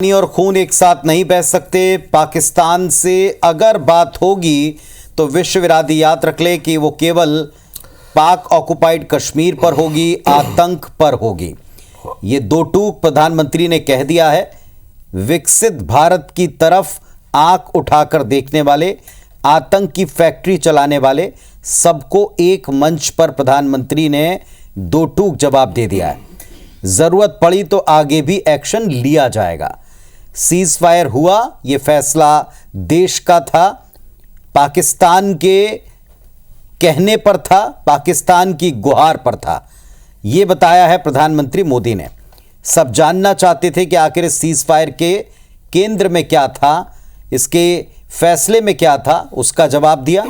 पानी और खून एक साथ नहीं बह सकते। पाकिस्तान से अगर बात होगी तो विश्व विराधी याद रख ले कि वो केवल पाक ऑक्युपाइड कश्मीर पर होगी, आतंक पर होगी। ये दो टूक प्रधानमंत्री ने कह दिया है। विकसित भारत की तरफ आंख उठाकर देखने वाले, आतंक की फैक्ट्री चलाने वाले सबको एक मंच पर प्रधानमंत्री ने दो टूक जवाब दे दिया है। जरूरत पड़ी तो आगे भी एक्शन लिया जाएगा। सीज फायर हुआ, यह फैसला देश का था, पाकिस्तान के कहने पर था, पाकिस्तान की गुहार पर था। यह बताया है प्रधानमंत्री मोदी ने। सब जानना चाहते थे कि आखिर इस सीज फायर के केंद्र में क्या था, इसके फैसले में क्या था, उसका जवाब दिया।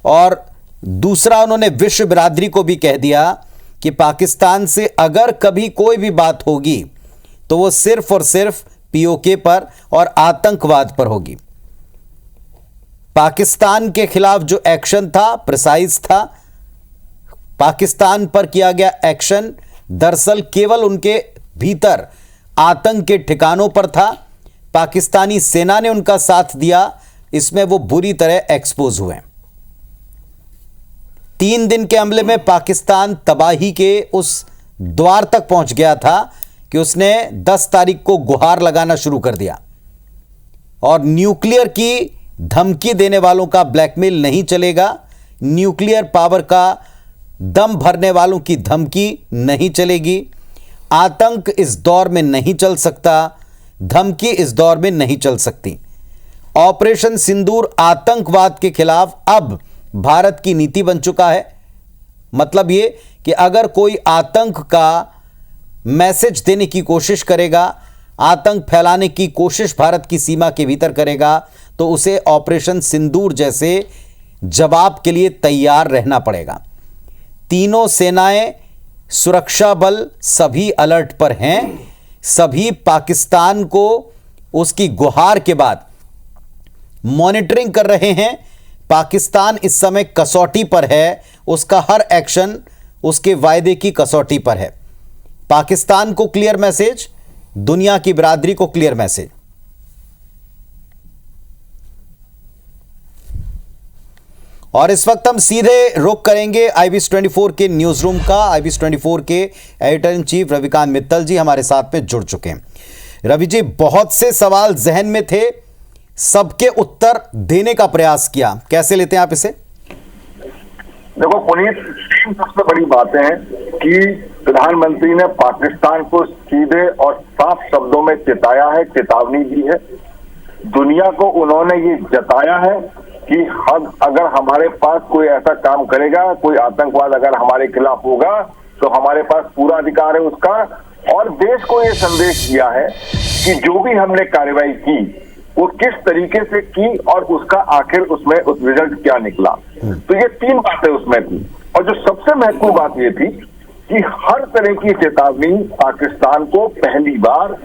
और दूसरा, उन्होंने विश्व बिरादरी को भी कह दिया कि पाकिस्तान से अगर कभी कोई भी बात होगी तो वो सिर्फ और सिर्फ पीओके पर और आतंकवाद पर होगी। पाकिस्तान के खिलाफ जो एक्शन था प्रिसाइज था। पाकिस्तान पर किया गया एक्शन दरअसल केवल उनके भीतर आतंक के ठिकानों पर था। पाकिस्तानी सेना ने उनका साथ दिया, इसमें वो बुरी तरह एक्सपोज हुए। 3 दिन के हमले में पाकिस्तान तबाही के उस द्वार तक पहुंच गया था कि उसने 10 तारीख को गुहार लगाना शुरू कर दिया। और न्यूक्लियर की धमकी देने वालों का ब्लैकमेल नहीं चलेगा, न्यूक्लियर पावर का दम भरने वालों की धमकी नहीं चलेगी। आतंक इस दौर में नहीं चल सकता, धमकी इस दौर में नहीं चल सकती। ऑपरेशन सिंदूर आतंकवाद के खिलाफ अब भारत की नीति बन चुका है। मतलब यह कि अगर कोई आतंक का मैसेज देने की कोशिश करेगा, आतंक फैलाने की कोशिश भारत की सीमा के भीतर करेगा, तो उसे ऑपरेशन सिंदूर जैसे जवाब के लिए तैयार रहना पड़ेगा। तीनों सेनाएं, सुरक्षा बल सभी अलर्ट पर हैं। सभी पाकिस्तान को उसकी गुहार के बाद मॉनिटरिंग कर रहे हैं। पाकिस्तान इस समय कसौटी पर है, उसका हर एक्शन उसके वायदे की कसौटी पर है। पाकिस्तान को क्लियर मैसेज, दुनिया की बिरादरी को क्लियर मैसेज। और इस वक्त हम सीधे रुख करेंगे आईबीएस 24 के न्यूज रूम का। आईबीएस 24 के editor in chief Ravikant Mittal ji हमारे साथ में जुड़ चुके हैं। रवि जी, बहुत से सवाल जहन में थे, सबके उत्तर देने का प्रयास किया, कैसे लेते हैं आप इसे? देखो पुनीत, सबसे बड़ी बातें हैं कि प्रधानमंत्री ने पाकिस्तान को सीधे और साफ शब्दों में चेताया है, चेतावनी दी है। दुनिया को उन्होंने ये जताया है कि अगर हमारे पास कोई ऐसा काम करेगा, कोई आतंकवाद अगर हमारे खिलाफ होगा तो हमारे पास पूरा अधिकार है उसका। और देश को ये संदेश दिया है कि जो भी हमने कार्रवाई की वो किस तरीके से की और उसका आखिर उसमें उस रिजल्ट क्या निकला। तो ये 3 बातें उसमें थी। और जो सबसे महत्वपूर्ण बात ये थी कि हर तरह की चेतावनी पाकिस्तान को पहली बार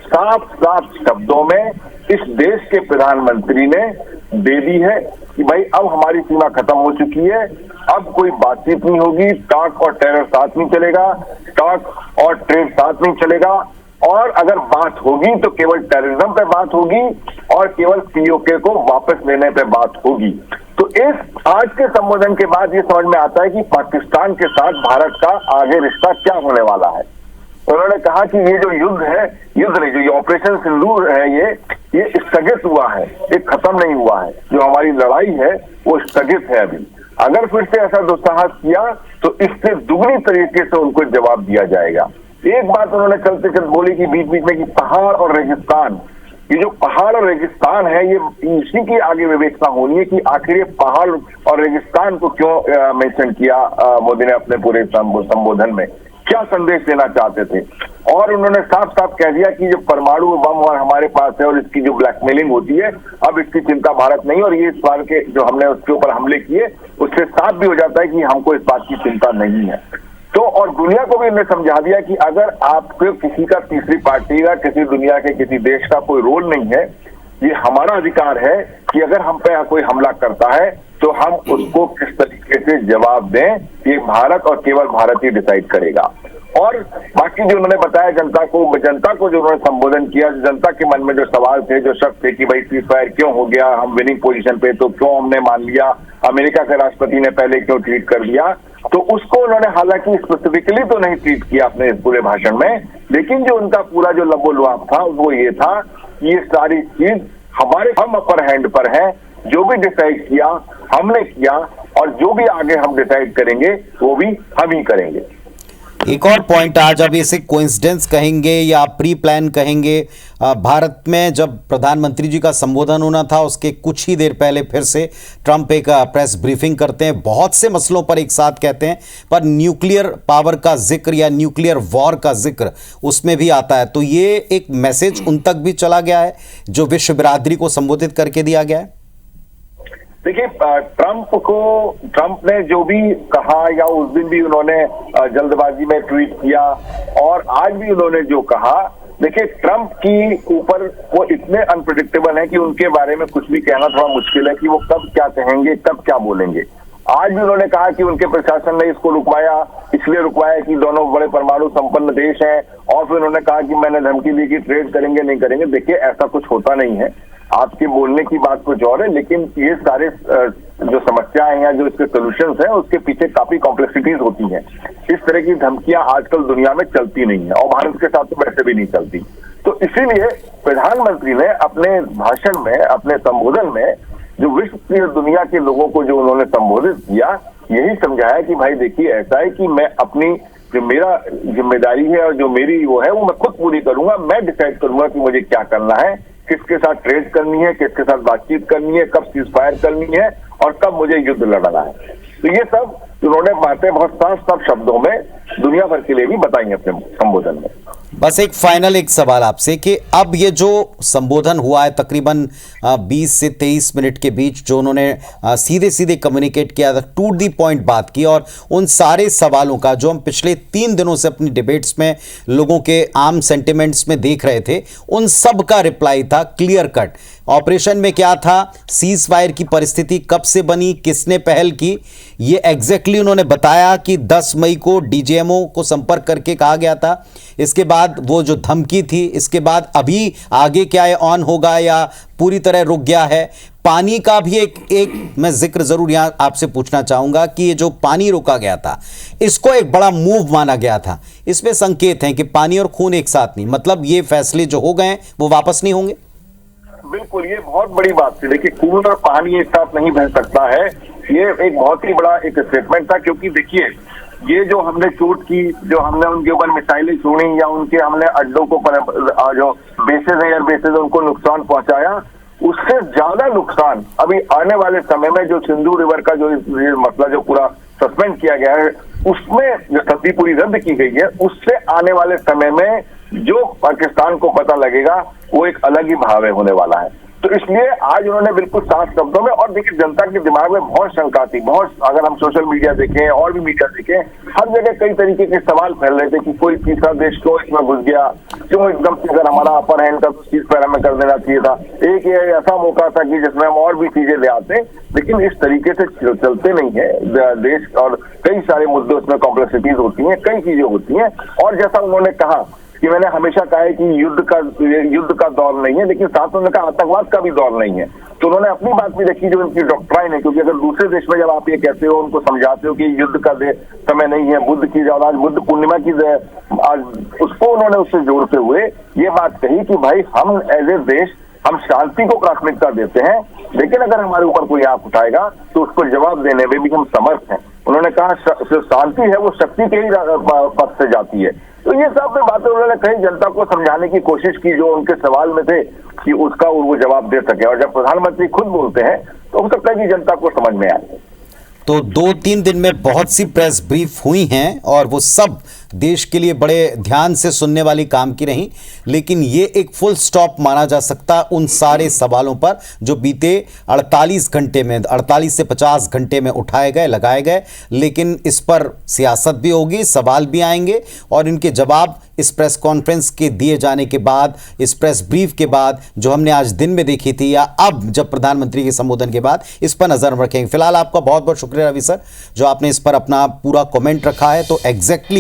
साफ साफ शब्दों में इस देश के प्रधानमंत्री ने दे दी है कि भाई अब हमारी सीमा खत्म हो चुकी है, अब कोई बातचीत नहीं होगी, टॉक और टेरर साथ नहीं चलेगा, टॉक और ट्रेड साथ नहीं चलेगा, और अगर बात होगी तो केवल टेररिज्म पे बात होगी और केवल पीओके को वापस लेने पे बात होगी। तो इस आज के संबोधन के बाद ये समझ में आता है कि पाकिस्तान के साथ भारत का आगे रिश्ता क्या होने वाला है। उन्होंने कहा कि ये जो युद्ध है, युद्ध नहीं, जो ये ऑपरेशन सिंदूर है, ये स्थगित हुआ है, ये खत्म नहीं हुआ है। जो हमारी लड़ाई है वो स्थगित है अभी। अगर फिर से ऐसा दुस्साहस किया तो इससे दुगनी तरीके से उनको जवाब दिया जाएगा। एक बात उन्होंने चलते चलते बोली कि बीच बीच में कि पहाड़ और रेगिस्तान, ये जो पहाड़ और रेगिस्तान है ये इसी की आगे विवेचना होनी है कि आखिर ये पहाड़ और रेगिस्तान को क्यों मेंशन किया मोदी ने अपने पूरे संबोधन में, क्या संदेश देना चाहते थे। और उन्होंने साफ साफ कह दिया कि जो परमाणु बम और हमारे पास है और इसकी जो ब्लैकमेलिंग होती है, अब इसकी चिंता भारत नहीं। और ये इस बार के जो हमने उसके ऊपर हमले किए उससे साफ भी हो जाता है कि हमको इस बात की चिंता नहीं है। तो और दुनिया को भी इन्हें समझा दिया कि अगर आपको किसी का, तीसरी पार्टी का, किसी दुनिया के किसी देश का कोई रोल नहीं है, ये हमारा अधिकार है कि अगर हम पे कोई हमला करता है तो हम उसको किस तरीके से जवाब दें, ये भारत और केवल भारत ही डिसाइड करेगा। और बाकी जो उन्होंने बताया जनता को जो उन्होंने संबोधन किया, जनता के मन में जो सवाल थे, जो शक थे कि भाई सीजफायर क्यों हो गया, हम विनिंग पोजीशन पे तो क्यों हमने मान लिया, अमेरिका के राष्ट्रपति ने पहले क्यों ट्वीट कर दिया, तो उसको उन्होंने हालांकि स्पेसिफिकली तो नहीं ट्वीट किया अपने इस पूरे भाषण में, लेकिन जो उनका पूरा जो लबोलुआब था वो ये था कि ये सारी चीज हम अपर हैंड पर है, जो भी डिसाइड किया हमने किया और जो भी आगे हम डिसाइड करेंगे वो भी हम ही करेंगे। एक और पॉइंट, आज अब इसे कोइंसिडेंस कहेंगे या प्री प्लान कहेंगे, भारत में जब प्रधानमंत्री जी का संबोधन होना था उसके कुछ ही देर पहले फिर से ट्रंप एक प्रेस ब्रीफिंग करते हैं, बहुत से मसलों पर एक साथ कहते हैं, पर न्यूक्लियर पावर का जिक्र या न्यूक्लियर वॉर का जिक्र उसमें भी आता है। तो ये एक मैसेज उन तक भी चला गया है जो विश्व बिरादरी को संबोधित करके दिया गया है। देखिए, ट्रंप ने जो भी कहा या उस दिन भी उन्होंने जल्दबाजी में ट्वीट किया और आज भी उन्होंने जो कहा, देखिए ट्रंप की ऊपर वो इतने अनप्रेडिक्टेबल है कि उनके बारे में कुछ भी कहना थोड़ा मुश्किल है कि वो कब क्या कहेंगे, कब क्या बोलेंगे। आज भी उन्होंने कहा कि उनके प्रशासन ने इसको इसलिए रुकवाया कि दोनों बड़े परमाणु संपन्न देश हैं, और फिर उन्होंने कहा कि मैंने धमकी दी कि ट्रेड करेंगे नहीं करेंगे। देखिए, ऐसा कुछ होता नहीं है, आपके बोलने की बात कुछ और है, लेकिन ये सारे जो समस्याएं हैं, जो इसके सॉल्यूशंस हैं, उसके पीछे काफी कॉम्प्लेक्सिटीज होती हैं। इस तरह की धमकियां आजकल दुनिया में चलती नहीं है और भारत के साथ तो वैसे भी नहीं चलती। तो इसीलिए प्रधानमंत्री ने अपने भाषण में, अपने संबोधन में जो विश्व की दुनिया के लोगों को जो उन्होंने संबोधित किया, यही समझाया कि भाई देखिए, ऐसा है कि मैं अपनी जो मेरा जिम्मेदारी है और जो मेरी वो है वो मैं खुद पूरी करूंगा, मैं डिसाइड करूंगा कि मुझे क्या करना है, किसके साथ ट्रेड करनी है, किसके साथ बातचीत करनी है, कब सीजफायर करनी है और कब मुझे युद्ध लड़ना है। तो ये सब उन्होंने बातें बहुत साफ शब्दों में दुनिया भर के लिए भी बताई अपने संबोधन में। बस एक फाइनल एक सवाल आपसे कि अब ये जो संबोधन हुआ है तकरीबन 20 से 23 मिनट के बीच, जो उन्होंने सीधे सीधे कम्युनिकेट किया था, टू द पॉइंट बात की, और उन सारे सवालों का जो हम पिछले 3 दिनों से अपनी डिबेट्स में लोगों के आम सेंटिमेंट्स में देख रहे थे, उन सब का रिप्लाई था क्लियर कट। ऑपरेशन में क्या था, सीज फायर की परिस्थिति कब से बनी, किसने पहल की, ये एग्जैक्टली उन्होंने बताया कि 10 मई को डीजीएमओ को संपर्क करके कहा गया था। इसके बाद वो जो धमकी थी, इसके बाद अभी आगे क्या है, ऑन होगा या पूरी तरह रुक गया है। पानी का भी एक मैं जिक्र जरूर यहां आपसे पूछना चाहूंगा कि ये जो पानी रोका गया था, इसको एक बड़ा मूव माना गया था। इसमें संकेत हैं कि पानी और खून एक साथ नहीं, मतलब ये फैसले जो हो गए वो वापस नहीं होंगे। बिल्कुल, ये बहुत बड़ी बात थी। देखिए, खून और पानी एक साथ नहीं बह सकता है, ये एक बहुत ही बड़ा एक स्टेटमेंट था। क्योंकि देखिए, ये जो हमने चोट की, जो हमने उनके ऊपर मिसाइलें छोड़ी या उनके हमने अड्डों को जो बेसेस है, एयर बेसेस, उनको नुकसान पहुंचाया, उससे ज्यादा नुकसान अभी आने वाले समय में जो सिंधु रिवर का जो ये मसला जो पूरा सस्पेंड किया गया है, उसमें जो सदी पूरी रद्द की गई है, उससे आने वाले समय में जो पाकिस्तान को पता लगेगा वो एक अलग ही भाव होने वाला है। तो इसलिए आज उन्होंने बिल्कुल साफ शब्दों में, और देखिए जनता के दिमाग में बहुत शंका थी, बहुत, अगर हम सोशल मीडिया देखें और भी मीडिया देखें, हर जगह कई तरीके के सवाल फैल रहे थे कि कोई तीसरा देश क्यों इसमें घुस गया, क्यों एकदम से, अगर हमारा अपर हैंड का चीज पर हमें कर देना चाहिए था। एक ये ऐसा मौका था कि जिसमें हम और भी चीजें ले आते, लेकिन इस तरीके से चलते नहीं है देश, और कई सारे मुद्दे उसमें कॉम्प्लेक्सिटीज होती हैं, कई चीजें होती हैं। और जैसा उन्होंने कहा कि मैंने हमेशा कहा है कि युद्ध का दौर नहीं है, लेकिन साथ में उन्होंने कहा आतंकवाद का भी दौर नहीं है। तो उन्होंने अपनी बात भी रखी जो उनकी डॉक्ट्राइन है, क्योंकि अगर दूसरे देश में जब आप ये कहते हो, उनको समझाते हो कि युद्ध का समय नहीं है, बुद्ध की आज बुद्ध पूर्णिमा की आज, उसको उन्होंने उससे जोड़ते हुए ये बात कही कि भाई हम एज ए देश हम शांति को प्राथमिकता देते हैं, लेकिन अगर हमारे ऊपर कोई आंख उठाएगा तो उसको जवाब देने में भी हम समर्थ हैं। उन्होंने कहा शांति है वो शक्ति के ही पथ से जाती है। तो ये सब बातें उन्होंने कहीं जनता को समझाने की कोशिश की जो उनके सवाल में थे कि उसका वो जवाब दे सके, और जब प्रधानमंत्री खुद बोलते हैं तो हो सकता है कि जनता को समझ में आए। तो 2-3 दिन में बहुत सी प्रेस ब्रीफ हुई हैं और वो सब देश के लिए बड़े ध्यान से सुनने वाली काम की रही, लेकिन ये एक फुल स्टॉप माना जा सकता उन सारे सवालों पर जो बीते 48 घंटे में, 48 से 50 घंटे में उठाए गए, लगाए गए। लेकिन इस पर सियासत भी होगी, सवाल भी आएंगे और इनके जवाब इस प्रेस कॉन्फ्रेंस के दिए जाने के बाद, इस प्रेस ब्रीफ के बाद जो हमने आज दिन में देखी थी या अब जब प्रधानमंत्री के संबोधन के बाद, इस पर नजर रखेंगे। फिलहाल आपका बहुत बहुत शुक्रिया रवि सर, जो आपने इस पर अपना पूरा कमेंट रखा है। तो एग्जैक्टली